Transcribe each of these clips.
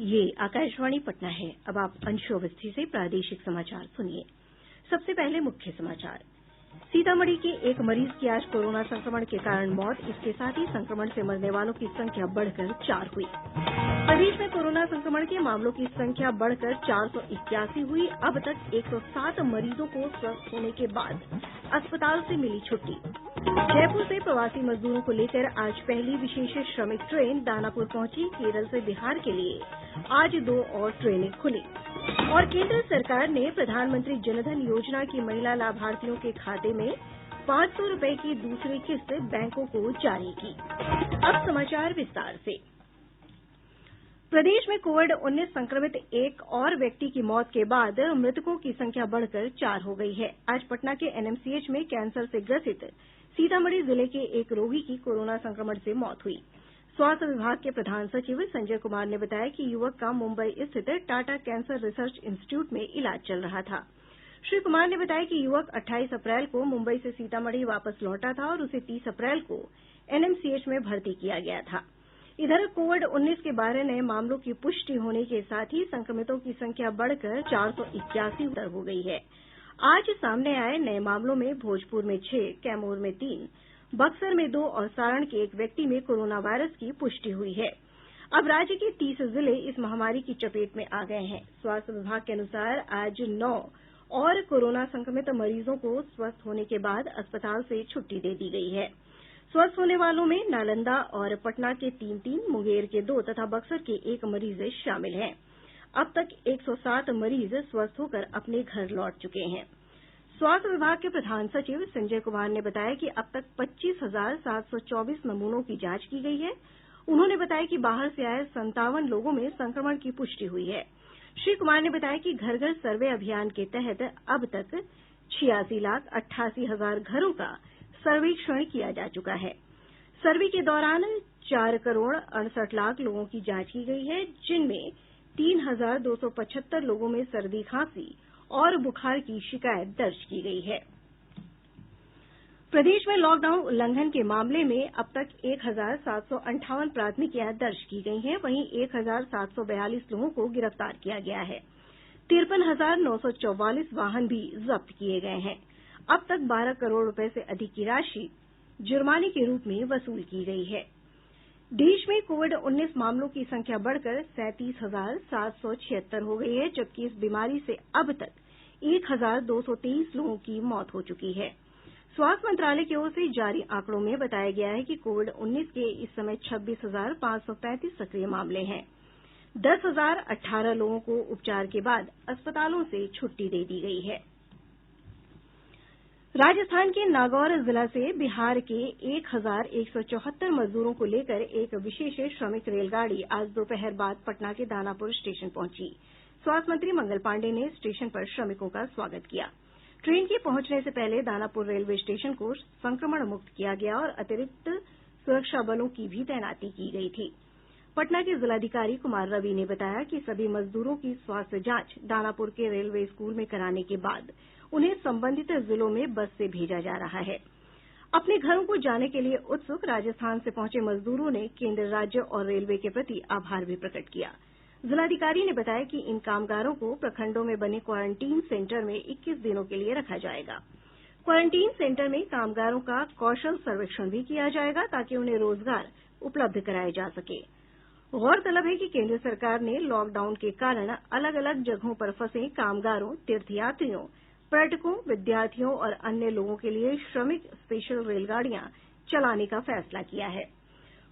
ये आकाशवाणी पटना है। अब आप अंशु अवस्थी से प्रादेशिक समाचार सुनिए। सबसे पहले मुख्य समाचार। सीतामढ़ी के एक मरीज की आज कोरोना संक्रमण के कारण मौत, इसके साथ ही संक्रमण से मरने वालों की संख्या बढ़कर 4 हुई। प्रदेश में कोरोना संक्रमण के मामलों की संख्या बढ़कर 481 हुई। अब तक 107 मरीजों को स्वस्थ होने के बाद अस्पताल से मिली छुट्टी। जयपुर से प्रवासी मजदूरों को लेकर आज पहली विशेष श्रमिक ट्रेन दानापुर पहुंची। केरल से बिहार के लिए आज 2 और ट्रेनें खुली। और केंद्र सरकार ने प्रधानमंत्री जनधन योजना की महिला लाभार्थियों के खाते में 500 रुपये की दूसरी किस्त बैंकों को जारी की। अब समाचार विस्तार से। प्रदेश में कोविड-19 संक्रमित एक और व्यक्ति की मौत के बाद मृतकों की संख्या बढ़कर 4 हो गई है। आज पटना के एनएमसीएच में कैंसर से ग्रसित सीतामढ़ी जिले के एक रोगी की कोरोना संक्रमण से मौत हुई। स्वास्थ्य विभाग के प्रधान सचिव संजय कुमार ने बताया कि युवक का मुंबई स्थित टाटा कैंसर रिसर्च इंस्टीट्यूट में इलाज चल रहा था। श्री कुमार ने बताया कि युवक 28 अप्रैल को मुंबई से सीतामढ़ी वापस लौटा था और उसे 30 अप्रैल को एनएमसीएच में भर्ती किया गया था। इधर कोविड-19 के 12 नये मामलों की पुष्टि होने के साथ ही संक्रमितों की संख्या बढ़कर 481 हो गई है। आज सामने आये नये मामलों में भोजपुर में 6, कैमूर में 3, बक्सर में 2 और सारण के एक व्यक्ति में कोरोना वायरस की पुष्टि हुई है। अब राज्य के 30 जिले इस महामारी की चपेट में आ गये हैं। स्वास्थ्य विभाग के अनुसार आज 9 और कोरोना संक्रमित मरीजों को स्वस्थ होने के बाद अस्पताल से छुट्टी दे दी गयी है। स्वस्थ होने वालों में नालंदा और पटना के 3-3, मुंगेर के 2 तथा बक्सर के 1 मरीज शामिल हैं। अब तक 107 मरीज स्वस्थ होकर अपने घर लौट चुके हैं। स्वास्थ्य विभाग के प्रधान सचिव संजय कुमार ने बताया कि अब तक 25,724 नमूनों की जांच की गई है। उन्होंने बताया कि बाहर से आये 57 लोगों में संक्रमण की पुष्टि हुई है। श्री कुमार ने बताया कि घर घर सर्वे अभियान के तहत अब तक 86,88,000 घरों का सर्वेक्षण किया जा चुका है। सर्वे के दौरान 4 करोड़ 68 लाख लोगों की जांच की गई है, जिनमें 3,275 लोगों में सर्दी, खांसी और बुखार की शिकायत दर्ज की गई है। प्रदेश में लॉकडाउन उल्लंघन के मामले में अब तक 1,758 प्राथमिकियां दर्ज की गई हैं। वहीं 1,742 लोगों को गिरफ्तार किया गया है। 53,944 वाहन भी जब्त किये गये हैं। अब तक 12 करोड़ रुपये से अधिक की राशि जुर्माने के रूप में वसूल की गई है। देश में कोविड-19 मामलों की संख्या बढ़कर 37,776 हो गई है, जबकि इस बीमारी से अब तक 1,223 लोगों की मौत हो चुकी है। स्वास्थ्य मंत्रालय की ओर से जारी आंकड़ों में बताया गया है कि कोविड-19 के इस समय 26,535 सक्रिय मामले हैं। 10,018 लोगों को उपचार के बाद अस्पतालों से छुट्टी दे दी गई है। राजस्थान के नागौर जिला से बिहार के 1,174 मजदूरों को लेकर एक विशेष श्रमिक रेलगाड़ी आज दोपहर बाद पटना के दानापुर स्टेशन पहुंची। स्वास्थ्य मंत्री मंगल पांडेय ने स्टेशन पर श्रमिकों का स्वागत किया। ट्रेन के पहुंचने से पहले दानापुर रेलवे स्टेशन को संक्रमण मुक्त किया गया और अतिरिक्त सुरक्षा बलों की भी तैनाती की गयी थी। पटना के जिलाधिकारी कुमार रवि ने बताया कि सभी मजदूरों की स्वास्थ्य जांच दानापुर के रेलवे स्कूल में कराने के बाद उन्हें संबंधित जिलों में बस से भेजा जा रहा है। अपने घरों को जाने के लिए उत्सुक राजस्थान से पहुंचे मजदूरों ने केंद्र, राज्य और रेलवे के प्रति आभार भी प्रकट किया। जिलाधिकारी ने बताया कि इन कामगारों को प्रखंडों में बने क्वारंटीन सेंटर में 21 दिनों के लिए रखा जाएगा। क्वारंटीन सेंटर में कामगारों का कौशल सर्वेक्षण भी किया जाएगा, ताकि उन्हें रोजगार उपलब्ध कराया जा सके। गौरतलब है कि केंद्र सरकार ने लॉकडाउन के कारण अलग अलग जगहों पर फंसे कामगारों, तीर्थयात्रियों, पर्यटकों, विद्यार्थियों और अन्य लोगों के लिए श्रमिक स्पेशल रेलगाड़ियां चलाने का फैसला किया है।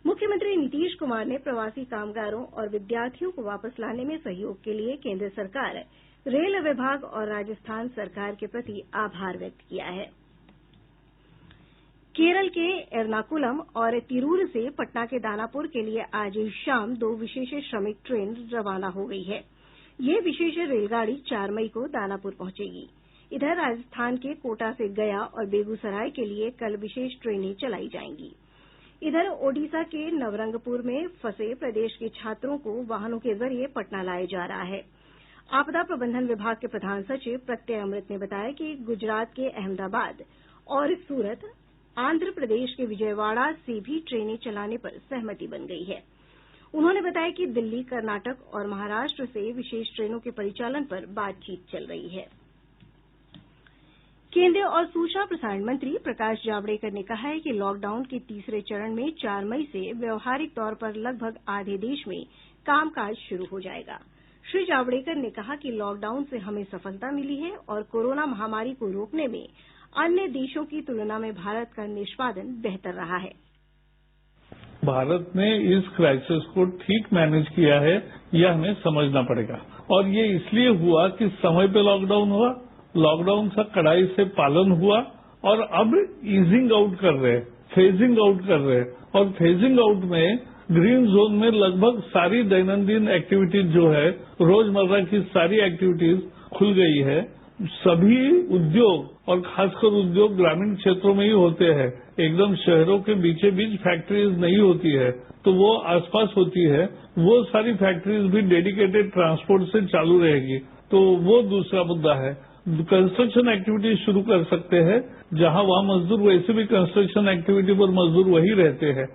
मुख्यमंत्री नीतीश कुमार ने प्रवासी कामगारों और विद्यार्थियों को वापस लाने में सहयोग के लिए केंद्र सरकार, रेल विभाग और राजस्थान सरकार के प्रति आभार व्यक्त किया है। केरल के एर्नाकुलम और तिरूर से पटना के दानापुर के लिए आज शाम 2 विशेष श्रमिक ट्रेन रवाना हो गई है। ये विशेष रेलगाड़ी 4 मई को दानापुर पहुंचेगी। इधर राजस्थान के कोटा से गया और बेगूसराय के लिए कल विशेष ट्रेनें चलाई जाएंगी। इधर ओडिशा के नवरंगपुर में फंसे प्रदेश के छात्रों को वाहनों के जरिए पटना लाया जा रहा है। आपदा प्रबंधन विभाग के प्रधान सचिव प्रत्यय अमृत ने बताया कि गुजरात के अहमदाबाद और सूरत, आंध्र प्रदेश के विजयवाड़ा से भी ट्रेनें चलाने पर सहमति बन गई है। उन्होंने बताया कि दिल्ली, कर्नाटक और महाराष्ट्र से विशेष ट्रेनों के परिचालन पर बातचीत चल रही है। केंद्रीय और सूचना प्रसारण मंत्री प्रकाश जावड़ेकर ने कहा है कि लॉकडाउन के तीसरे चरण में 4 मई से व्यावहारिक तौर पर लगभग आधे देश में कामकाज शुरू हो जाएगा। श्री जावड़ेकर ने कहा कि लॉकडाउन से हमें सफलता मिली है और कोरोना महामारी को रोकने में अन्य देशों की तुलना में भारत का निष्पादन बेहतर रहा है। भारत ने इस क्राइसिस को ठीक मैनेज किया है, यह हमें समझना पड़ेगा। और ये इसलिए हुआ कि समय पे लॉकडाउन हुआ, लॉकडाउन का कड़ाई से पालन हुआ और अब ईजिंग आउट कर रहे हैं, फेजिंग आउट कर रहे हैं। और फेजिंग आउट में ग्रीन जोन में लगभग सारी दैनंदिन एक्टिविटीज जो है, रोजमर्रा की सारी एक्टिविटीज खुल गई है। सभी उद्योग और खासकर उद्योग ग्रामीण क्षेत्रों में ही होते हैं, एकदम शहरों के बीचे बीच फैक्ट्रीज नहीं होती है, तो वो आसपास होती है। वो सारी फैक्ट्रीज भी डेडिकेटेड ट्रांसपोर्ट से चालू रहेगी, तो वो दूसरा मुद्दा है। कंस्ट्रक्शन एक्टिविटीज शुरू कर सकते हैं, जहां वहां मजदूर, वैसे भी कंस्ट्रक्शन एक्टिविटी पर मजदूर वही रहते हैं।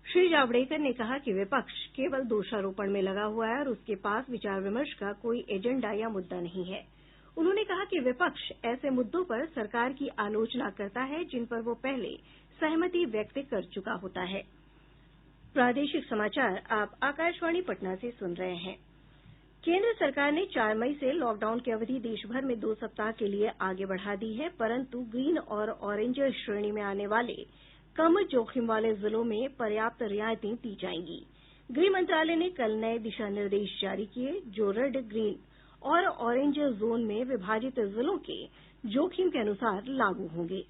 श्री जावड़ेकर ने कहा कि विपक्ष केवल दोषारोपण में लगा हुआ है और उसके पास विचार विमर्श का कोई एजेंडा या मुद्दा नहीं है। उन्होंने कहा कि विपक्ष ऐसे मुद्दों पर सरकार की आलोचना करता है जिन पर वो पहले सहमति व्यक्त कर चुका होता है। प्रादेशिक समाचार आप आकाशवाणी पटना से सुन रहे हैं। केंद्र सरकार ने 4 मई से लॉकडाउन की अवधि देशभर में 2 सप्ताह के लिए आगे बढ़ा दी है, परंतु ग्रीन और ऑरेंज श्रेणी में आने वाले कम जोखिम वाले जिलों में पर्याप्त रियायतें दी जाएंगी। गृह मंत्रालय ने कल नए दिशा निर्देश जारी किए, जो रेड, ग्रीन और ऑरेंज जोन में विभाजित जिलों के जोखिम के अनुसार लागू होंगे।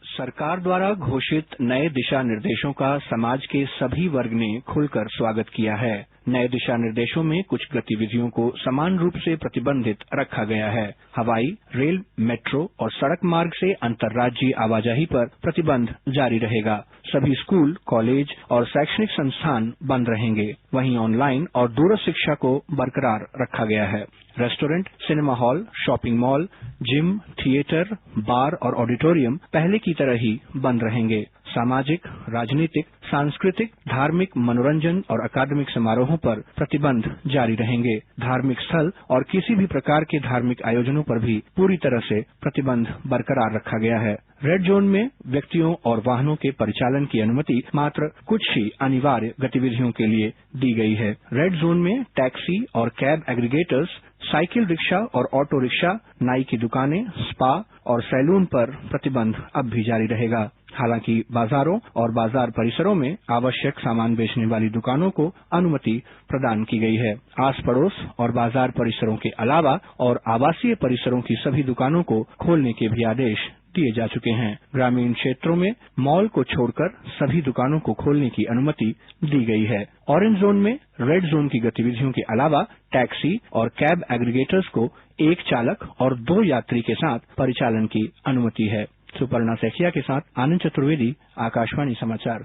सरकार द्वारा घोषित नए दिशा निर्देशों का समाज के सभी वर्ग ने खुलकर स्वागत किया है। नए दिशा निर्देशों में कुछ गतिविधियों को समान रूप से प्रतिबंधित रखा गया है। हवाई, रेल, मेट्रो और सड़क मार्ग से अंतर्राज्यीय आवाजाही पर प्रतिबंध जारी रहेगा। सभी स्कूल, कॉलेज और शैक्षणिक संस्थान बंद रहेंगे। वहीं ऑनलाइन और दूरस्थ शिक्षा को बरकरार रखा गया है। Restaurant, cinema hall, shopping mall, gym, theatre, bar और ऑडिटोरियम पहले की तरह ही बंद रहेंगे। सामाजिक, राजनीतिक, सांस्कृतिक, धार्मिक, मनोरंजन और अकादमिक समारोहों पर प्रतिबंध जारी रहेंगे। धार्मिक स्थल और किसी भी प्रकार के धार्मिक आयोजनों पर भी पूरी तरह से प्रतिबंध बरकरार रखा गया है। रेड जोन में व्यक्तियों और वाहनों के परिचालन की अनुमति मात्र कुछ ही अनिवार्य गतिविधियों के लिए दी गई है। रेड जोन में टैक्सी और कैब एग्रीगेटर्स, साइकिल रिक्शा और ऑटो रिक्शा, नाई की दुकानें, स्पा और सैलून पर प्रतिबंध अब भी जारी रहेगा। हालांकि बाजारों और बाजार परिसरों में आवश्यक सामान बेचने वाली दुकानों को अनुमति प्रदान की गई है। आस पड़ोस और बाजार परिसरों के अलावा और आवासीय परिसरों की सभी दुकानों को खोलने के भी आदेश दिए जा चुके हैं। ग्रामीण क्षेत्रों में मॉल को छोड़कर सभी दुकानों को खोलने की अनुमति दी गई है। ऑरेंज जोन में रेड जोन की गतिविधियों के अलावा टैक्सी और कैब एग्रीगेटर्स को एक चालक और 2 यात्री के साथ परिचालन की अनुमति है। सुपर्णा सैकिया के साथ आनंद चतुर्वेदी, आकाशवाणी समाचार।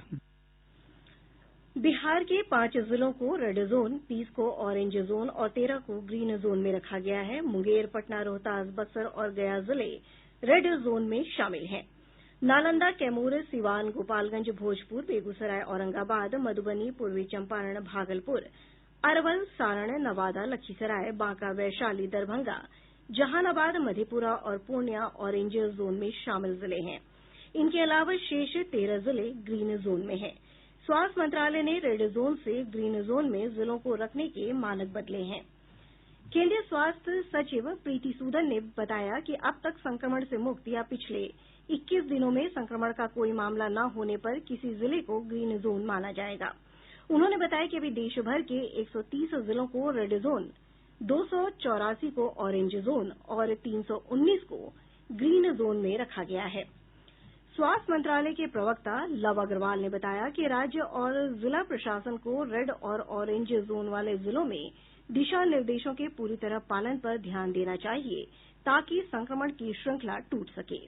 बिहार के 5 जिलों को रेड जोन, 30 को ऑरेंज जोन और 13 को ग्रीन जोन में रखा गया है। मुंगेर, पटना, रोहतास, बक्सर और गया जिले रेड जोन में शामिल हैं। नालंदा, कैमूर, सिवान, गोपालगंज, भोजपुर, बेगूसराय, औरंगाबाद, मधुबनी, पूर्वी चंपारण, भागलपुर, अरवल, सारण, नवादा, लखीसराय, बांका, वैशाली, दरभंगा, जहानाबाद, मधेपुरा और पूर्णिया ऑरेंज जोन में शामिल जिले हैं। इनके अलावा शेष 13 जिले ग्रीन जोन में हैं। स्वास्थ्य मंत्रालय ने रेड जोन से ग्रीन जोन में जिलों को रखने के मानक बदले हैं। केंद्रीय स्वास्थ्य सचिव प्रीति सूदन ने बताया कि अब तक संक्रमण से मुक्त या पिछले 21 दिनों में संक्रमण का कोई मामला न होने पर किसी जिले को ग्रीन जोन माना जाएगा। उन्होंने बताया कि अभी देश भर के 130 जिलों को रेड जोन, 284 को ऑरेंज जोन और 319 को ग्रीन जोन में रखा गया है। स्वास्थ्य मंत्रालय के प्रवक्ता लव अग्रवाल ने बताया कि राज्य और जिला प्रशासन को रेड और ऑरेंज जोन वाले जिलों में दिशा निर्देशों के पूरी तरह पालन पर ध्यान देना चाहिए ताकि संक्रमण की श्रृंखला टूट सके।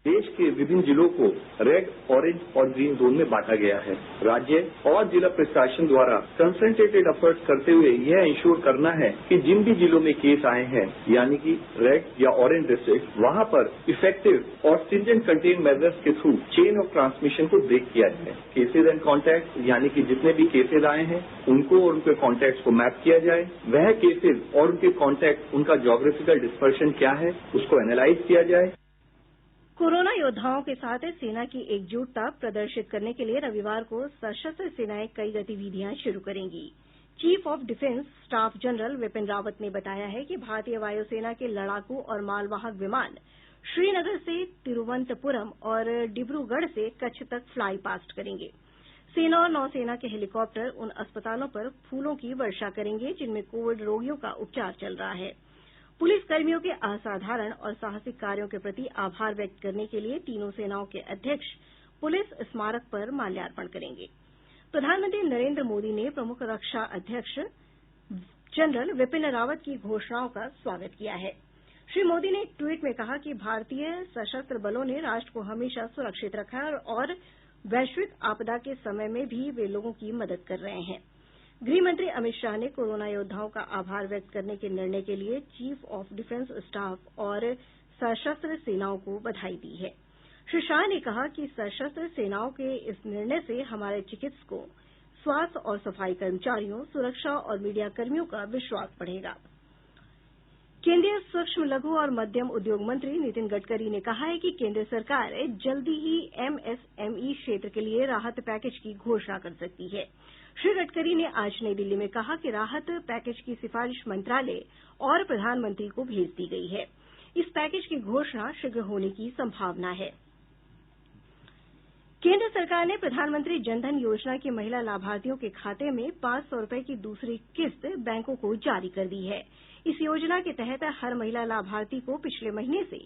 देश के विभिन्न जिलों को रेड, ऑरेंज और ग्रीन जोन में बांटा गया है। राज्य और जिला प्रशासन द्वारा कंसंट्रेटेड एफर्ट्स करते हुए यह इंश्योर करना है कि जिन भी जिलों में केस आए हैं, यानी कि रेड या ऑरेंज डिस्ट्रिक्ट, वहां पर इफेक्टिव और स्ट्रिंजेंट कंटेन मेजर्स के थ्रू चेन ऑफ ट्रांसमिशन को ब्रेक किया जाए। केसेज एंड कॉन्टैक्ट, यानी कि जितने भी केसेज आए हैं उनको और उनके कॉन्टैक्ट्स को मैप किया जाए। वह केसेज और उनके कॉन्टैक्ट, उनका ज्योग्राफिकल डिस्पर्शन क्या है, उसको एनालाइज किया जाए। कोरोना योद्धाओं के साथ सेना की एकजुटता प्रदर्शित करने के लिए रविवार को सशस्त्र सेनाएं कई गतिविधियां शुरू करेंगी। Chief of defence staff general Vipin Rawat ने बताया है कि भारतीय वायुसेना के लड़ाकू और मालवाहक विमान श्रीनगर से तिरुवनंतपुरम और डिब्रूगढ़ से कच्छ तक फ्लाई पास्ट करेंगे। सेना और नौसेना के हेलीकॉप्टर उन अस्पतालों पर फूलों की वर्षा करेंगे जिनमें कोविड रोगियों का उपचार चल रहा है। पुलिस कर्मियों के असाधारण और साहसिक कार्यों के प्रति आभार व्यक्त करने के लिए तीनों सेनाओं के अध्यक्ष पुलिस स्मारक पर माल्यार्पण करेंगे। प्रधानमंत्री नरेंद्र मोदी ने प्रमुख रक्षा अध्यक्ष जनरल विपिन रावत की घोषणाओं का स्वागत किया है। श्री मोदी ने एक ट्वीट में कहा कि भारतीय सशस्त्र बलों ने राष्ट्र को हमेशा सुरक्षित रखा है और वैश्विक आपदा के समय में भी वे लोगों की मदद कर रहे हैं। गृह मंत्री अमित शाह ने कोरोना योद्धाओं का आभार व्यक्त करने के निर्णय के लिए चीफ ऑफ डिफेंस स्टाफ और सशस्त्र सेनाओं को बधाई दी है। श्री शाह ने कहा कि सशस्त्र सेनाओं के इस निर्णय से हमारे चिकित्सकों, स्वास्थ्य और सफाई कर्मचारियों, सुरक्षा और मीडिया कर्मियों का विश्वास बढ़ेगा। केंद्रीय सूक्ष्म, लघु और मध्यम उद्योग मंत्री नितिन गडकरी ने कहा है कि केंद्र सरकार जल्दी ही एमएसएमई क्षेत्र के लिए राहत पैकेज की घोषणा कर सकती है। श्री गडकरी ने आज नई दिल्ली में कहा कि राहत पैकेज की सिफारिश मंत्रालय और प्रधानमंत्री को भेज दी गई है। इस पैकेज की घोषणा शीघ्र होने की संभावना है। केंद्र सरकार ने प्रधानमंत्री जनधन योजना की महिला लाभार्थियों के खाते में 500 रुपये की दूसरी किस्त बैंकों को जारी कर दी है। इस योजना के तहत हर महिला लाभार्थी को पिछले महीने से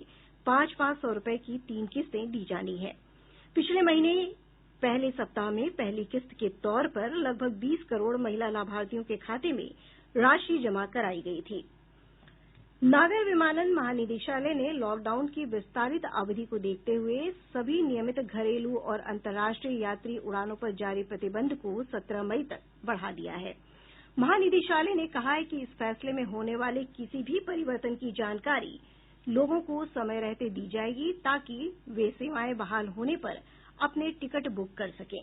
500 रुपये की 3 किस्तें दी जानी है। पिछले महीने पहले सप्ताह में पहली किस्त के तौर पर लगभग 20 करोड़ महिला लाभार्थियों के खाते में राशि जमा कराई गई थी। नागर विमानन महानिदेशालय ने लॉकडाउन की विस्तारित अवधि को देखते हुए सभी नियमित घरेलू और अंतर्राष्ट्रीय यात्री उड़ानों पर जारी प्रतिबंध को 17 मई तक बढ़ा दिया है। महानिदेशालय ने कहा है कि इस फैसले में होने वाले किसी भी परिवर्तन की जानकारी लोगों को समय रहते दी जाएगी ताकि वे सेवाएं बहाल होने पर अपने टिकट बुक कर सकें।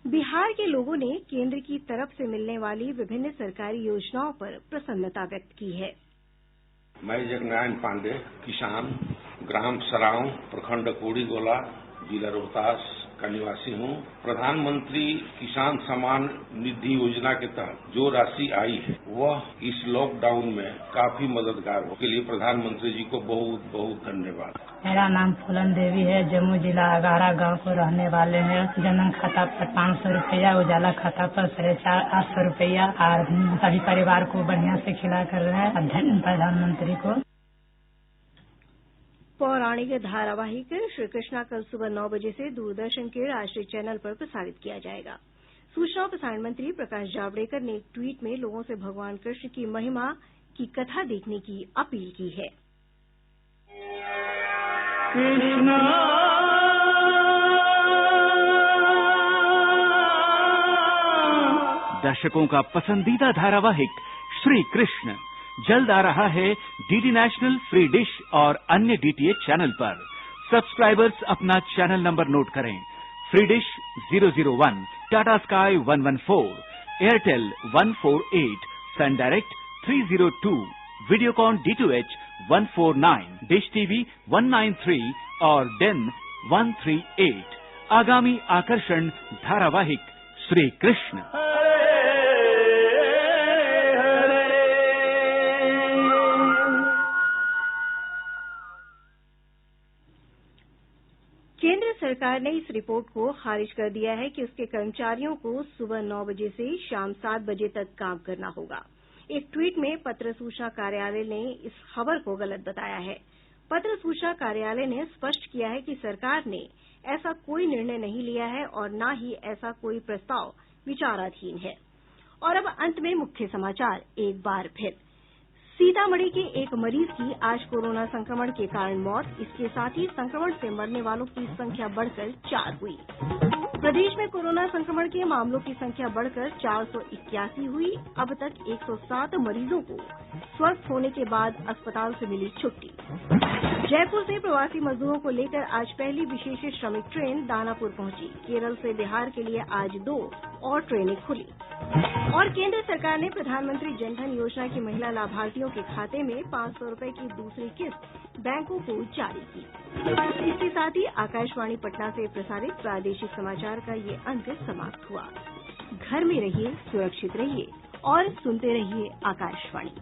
बिहार के लोगों ने केंद्र की तरफ से मिलने वाली विभिन्न सरकारी योजनाओं पर प्रसन्नता व्यक्त की है। मैं जगनारायण पांडेय, किसान, ग्राम सराव, प्रखंड कोड़ीगोला, जिला रोहतास का निवासी हूँ। प्रधानमंत्री किसान सम्मान निधि योजना के तहत जो राशि आई है वह इस लॉकडाउन में काफी मददगार हो। के लिए प्रधानमंत्री जी को बहुत बहुत धन्यवाद। मेरा नाम फूलन देवी है, जम्मू जिला अगारा गांव को रहने वाले हैं। जनधन खाता पर 500 रुपया, उजाला खाता पर 850 रुपया और सभी परिवार को बढ़िया से खिला कर रहे हैं। प्रधानमंत्री को पौराणिक धारावाहिक श्री कृष्णा कल सुबह 9 बजे से दूरदर्शन के राष्ट्रीय चैनल पर प्रसारित किया जाएगा। सूचना और प्रसारण मंत्री प्रकाश जावड़ेकर ने एक ट्वीट में लोगों से भगवान कृष्ण की महिमा की कथा देखने की अपील की है। दर्शकों का पसंदीदा धारावाहिक श्री कृष्ण जल्द आ रहा है डीडी नेशनल, फ्री डिश और अन्य डीटीएच चैनल पर। सब्सक्राइबर्स अपना चैनल नंबर नोट करें। Free dish 001, Tata sky 114, Airtel 148, Sun Direct 302, Videocon D2H 149, dish TV 193 और डेन 138। आगामी आकर्षण धारावाहिक श्री कृष्ण। केंद्र सरकार ने इस रिपोर्ट को खारिज कर दिया है कि उसके कर्मचारियों को सुबह 9 बजे से शाम 7 बजे तक काम करना होगा। एक ट्वीट में पत्र सूचना कार्यालय ने इस खबर को गलत बताया है। पत्र सूचना कार्यालय ने स्पष्ट किया है कि सरकार ने ऐसा कोई निर्णय नहीं लिया है और न ही ऐसा कोई प्रस्ताव विचाराधीन है। और अब अंत में मुख्य समाचार एक बार फिर। सीतामढ़ी के एक मरीज की आज कोरोना संक्रमण के कारण मौत। इसके साथ ही संक्रमण से मरने वालों की संख्या बढ़कर 4 हुई। प्रदेश में कोरोना संक्रमण के मामलों की संख्या बढ़कर 481 हुई। अब तक 107 मरीजों को स्वस्थ होने के बाद अस्पताल से मिली छुट्टी। जयपुर से प्रवासी मजदूरों को लेकर आज पहली विशेष श्रमिक ट्रेन दानापुर पहुंची। केरल से बिहार के लिए आज 2 और ट्रेनें खुली। और केंद्र सरकार ने प्रधानमंत्री जनधन योजना की महिला लाभार्थियों के खाते में 500 रुपए की दूसरी किस्त बैंकों को जारी की। इसके साथ ही आकाशवाणी पटना से प्रसारित प्रादेशिक समाचार का ये अंक समाप्त हुआ। घर में रहिए, सुरक्षित रहिए और सुनते रहिए आकाशवाणी।